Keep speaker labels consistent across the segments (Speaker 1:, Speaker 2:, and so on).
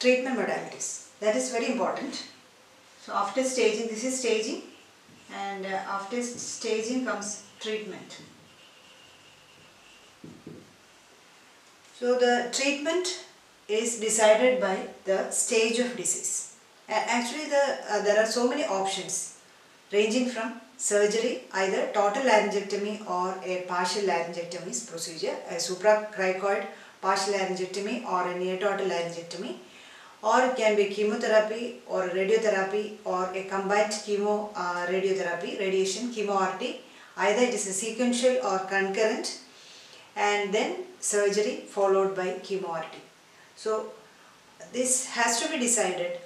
Speaker 1: treatment modalities. That is very important. So after staging, this is staging, and after staging comes treatment. So the treatment is decided by the stage of disease. Actually there are so many options ranging from surgery, either total laryngectomy or a partial laryngectomy procedure, a supracricoid partial laryngectomy or a near total laryngectomy, or it can be chemotherapy or radiotherapy or a combined chemo radiotherapy, radiation, chemo RT. Either it is a sequential or concurrent, and then surgery followed by chemo RT. So this has to be decided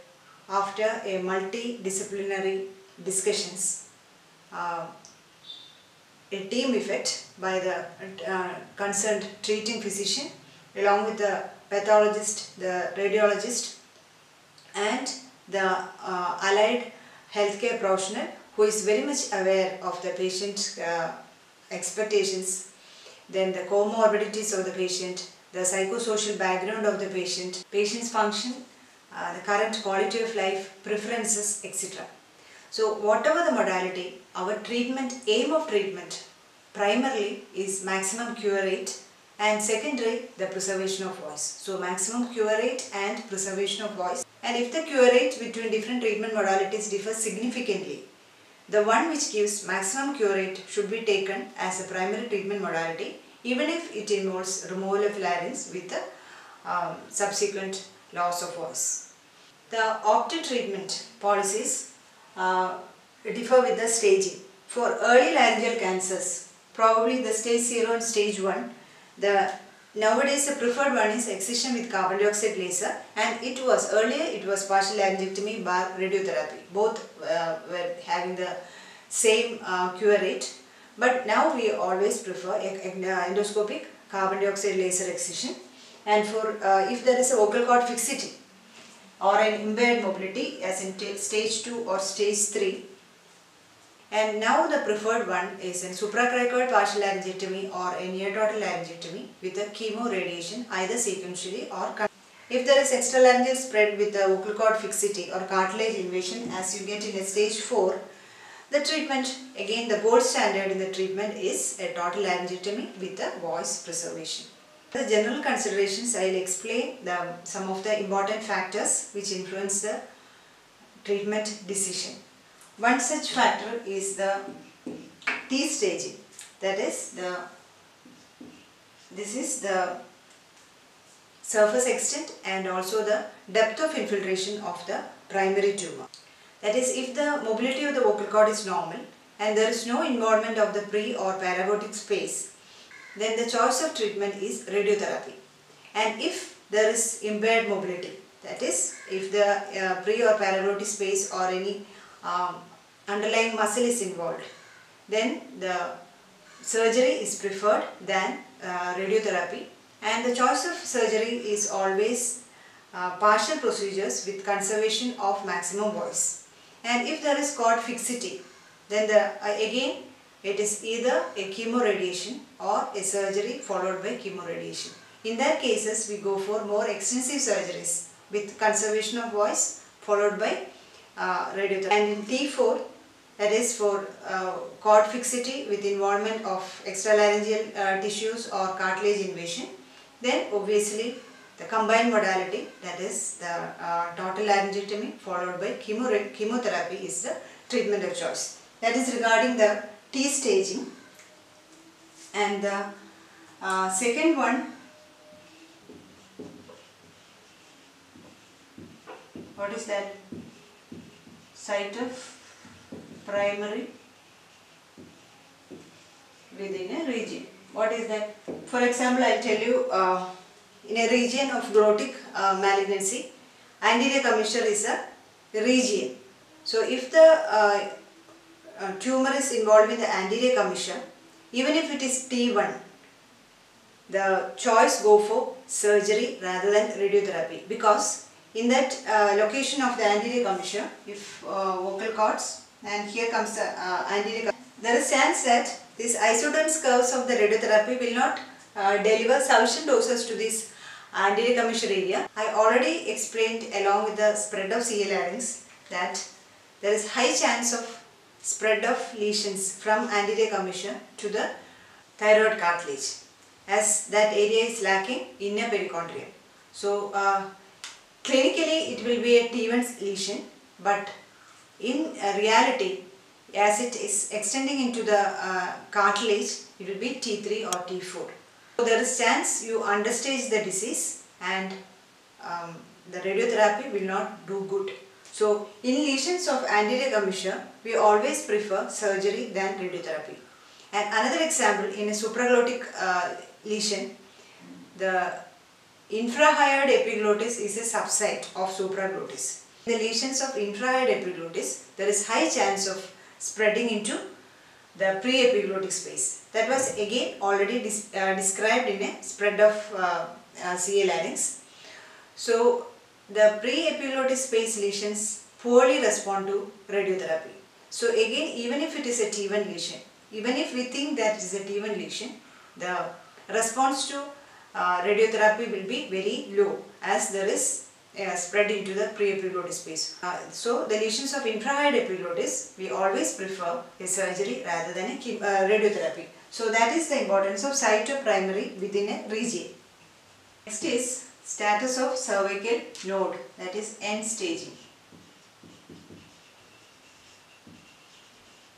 Speaker 1: after a multidisciplinary discussions, a team effort by the concerned treating physician along with the pathologist, the radiologist, and the allied healthcare professional who is very much aware of the patient's expectations, then the comorbidities of the patient, the psychosocial background of the patient, patient's function, the current quality of life, preferences, etc. So whatever the modality, our treatment, aim of treatment primarily is maximum cure rate, and secondary the preservation of voice. So maximum cure rate and preservation of voice. And if the cure rate between different treatment modalities differs significantly, the one which gives maximum cure rate should be taken as a primary treatment modality, even if it involves removal of larynx with the subsequent loss of voice. The opted treatment policies differ with the staging. For early laryngeal cancers, probably the stage 0 and stage 1, nowadays the preferred one is excision with carbon dioxide laser, and earlier it was partial laryngectomy bar radiotherapy. Both were having the same cure rate, but now we always prefer endoscopic carbon dioxide laser excision. And for if there is a vocal cord fixity or an impaired mobility, as in stage 2 or stage 3, and now the preferred one is a supracricoid partial laryngectomy or a near total laryngectomy with a chemo radiation, either sequentially or if there is extralaryngeal spread with a vocal cord fixity or cartilage invasion, as you get in a stage 4, the treatment, again the gold standard in the treatment is a total laryngectomy with a voice preservation. The general considerations, I will explain some of the important factors which influence the treatment decision. One such factor is the T staging, that is this is the surface extent and also the depth of infiltration of the primary tumor. That is, if the mobility of the vocal cord is normal and there is no involvement of the pre or paraglottic space, then the choice of treatment is radiotherapy. And if there is impaired mobility, that is, if the pre or paraglottic space or any underlying muscle is involved, then the surgery is preferred than radiotherapy, and the choice of surgery is always partial procedures with conservation of maximum voice. And if there is cord fixity, then again it is either a chemo radiation or a surgery followed by chemo radiation. In that cases we go for more extensive surgeries with conservation of voice followed by radiotherapy. And in T4, that is for cord fixity with involvement of extralaryngeal tissues or cartilage invasion, then obviously the combined modality, that is the total laryngectomy followed by chemotherapy is the treatment of choice. That is regarding the T staging. And the second one, what is that? Site of primary within a region. What is that? For example, I will tell you, in a region of glottic malignancy, anterior commissure is a region. So if the tumor is involved in the anterior commissure, even if it is T1, the choice go for surgery rather than radiotherapy, because in that location of the anterior commissure, if vocal cords, and here comes the anterior, there is chance that these isodense curves of the radiotherapy will not deliver sufficient doses to these anterior commissure area. I already explained along with the spread of CA larynx that there is high chance of spread of lesions from anterior commissure to the thyroid cartilage, as that area is lacking inner perichondrium. So clinically it will be a T1 lesion, but in reality, as it is extending into the cartilage, it will be T3 or T4. So there is chance you understage the disease and the radiotherapy will not do good. So in lesions of anterior commissure, we always prefer surgery than radiotherapy. And another example, in a supraglottic lesion, the infrahyoid epiglottis is a subset of supraglottis. In the lesions of infrahyoid epiglottis, there is high chance of spreading into the pre-epiglottic space. That was again already described in a spread of CA larynx. So the pre-epiglottic space lesions poorly respond to radiotherapy. So again, even if it is a T1 lesion, even if we think that it is a T1 lesion, the response to radiotherapy will be very low, as there is spread into the pre-epiglottic space. So the lesions of infrahyoid epiglottis, we always prefer a surgery rather than a radiotherapy. So that is the importance of cytoprimary within a region. Next is status of cervical node, that is end staging.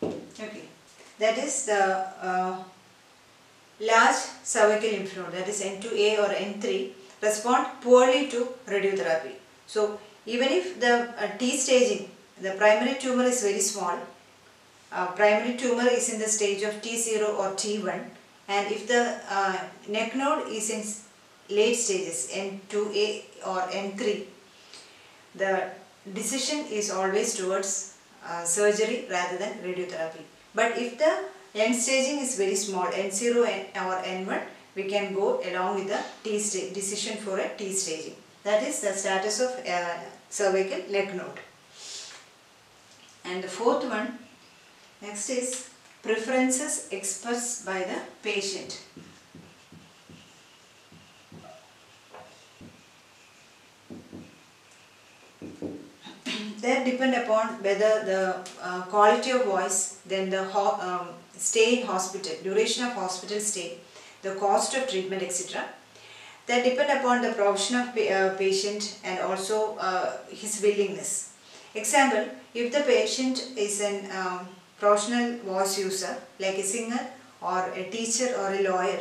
Speaker 1: Okay, that is the large cervical lymph node, that is N2A or N3, respond poorly to radiotherapy. So even if the T staging, the primary tumor is very small, primary tumor is in the stage of T0 or T1, and if the neck node is in late stages N2A or N3, the decision is always towards surgery rather than radiotherapy. But if the end staging is very small, N0 or N1, we can go along with the T stage decision for a T staging. That is the status of cervical neck node. And the fourth one, next is preferences expressed by the patient. That depend upon whether the quality of voice, then the stay in hospital, duration of hospital stay, the cost of treatment, etc. That depend upon the profession of patient and also his willingness. Example, if the patient is an professional voice user like a singer or a teacher or a lawyer,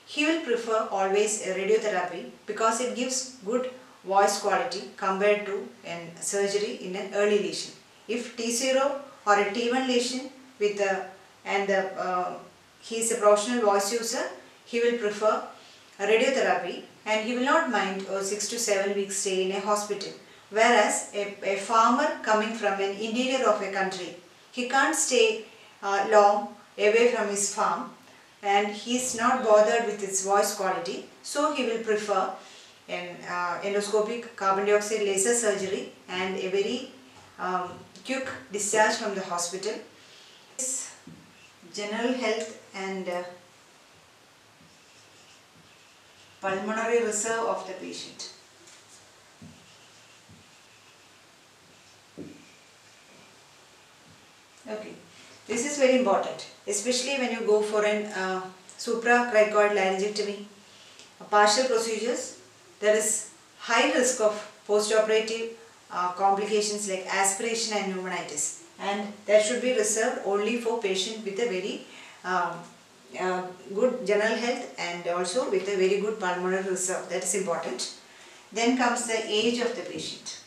Speaker 1: he will prefer always a radiotherapy because it gives good voice quality compared to a surgery in an early lesion. If T0 or a T1 lesion with he is a professional voice user, he will prefer a radiotherapy and he will not mind a 6 to 7 weeks stay in a hospital. Whereas a farmer coming from an interior of a country, he can't stay long away from his farm and he is not bothered with his voice quality, so he will prefer an endoscopic carbon dioxide laser surgery and a very quick discharge from the hospital. General health and pulmonary reserve of the patient. Okay, this is very important, especially when you go for an supracricoid laryngectomy, partial procedures. There is high risk of post-operative complications like aspiration and pneumonitis, and that should be reserved only for patients with a very good general health and also with a very good pulmonary reserve. That is important. Then comes the age of the patient.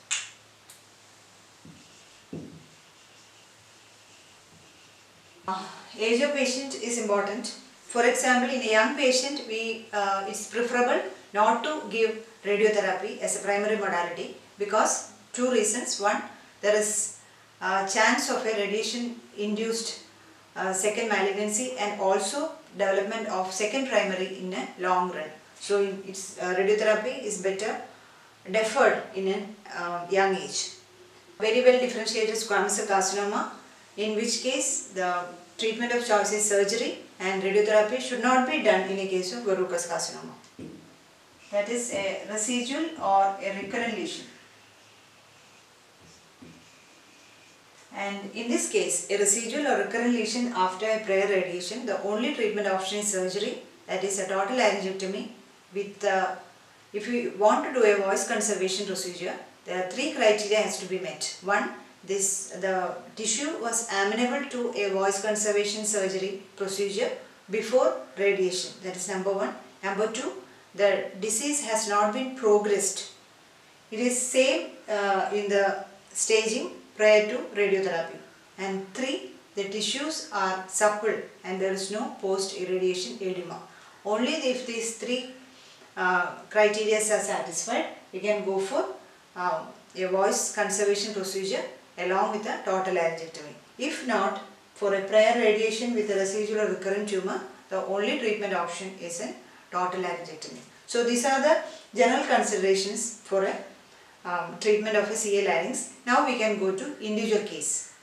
Speaker 1: Age of patient is important. For example, in a young patient, it's preferable not to give radiotherapy as a primary modality because two reasons. One, there is a chance of a radiation-induced second malignancy and also development of second primary in a long run. So, radiotherapy is better deferred in a young age. Very well differentiated squamous cell carcinoma, in which case the treatment of choice is surgery and radiotherapy should not be done in a case of verrucous carcinoma. that is a residual or a recurrent lesion. And in this case, a residual or recurrent lesion after a prior radiation, the only treatment option is surgery, that is a total laryngectomy. If you want to do a voice conservation procedure, there are 3 criteria has to be met. One, the tissue was amenable to a voice conservation surgery procedure before radiation. That is number 1. Number 2, the disease has not been progressed. It is same in the staging prior to radiotherapy. And 3, the tissues are supple and there is no post-irradiation edema. Only if these 3 criteria are satisfied, you can go for a voice conservation procedure along with a total laryngectomy. If not, for a prior radiation with a residual or recurrent tumor, the only treatment option is a total laryngectomy. So these are the general considerations for a treatment of a CA larynx. Now we can go to individual case.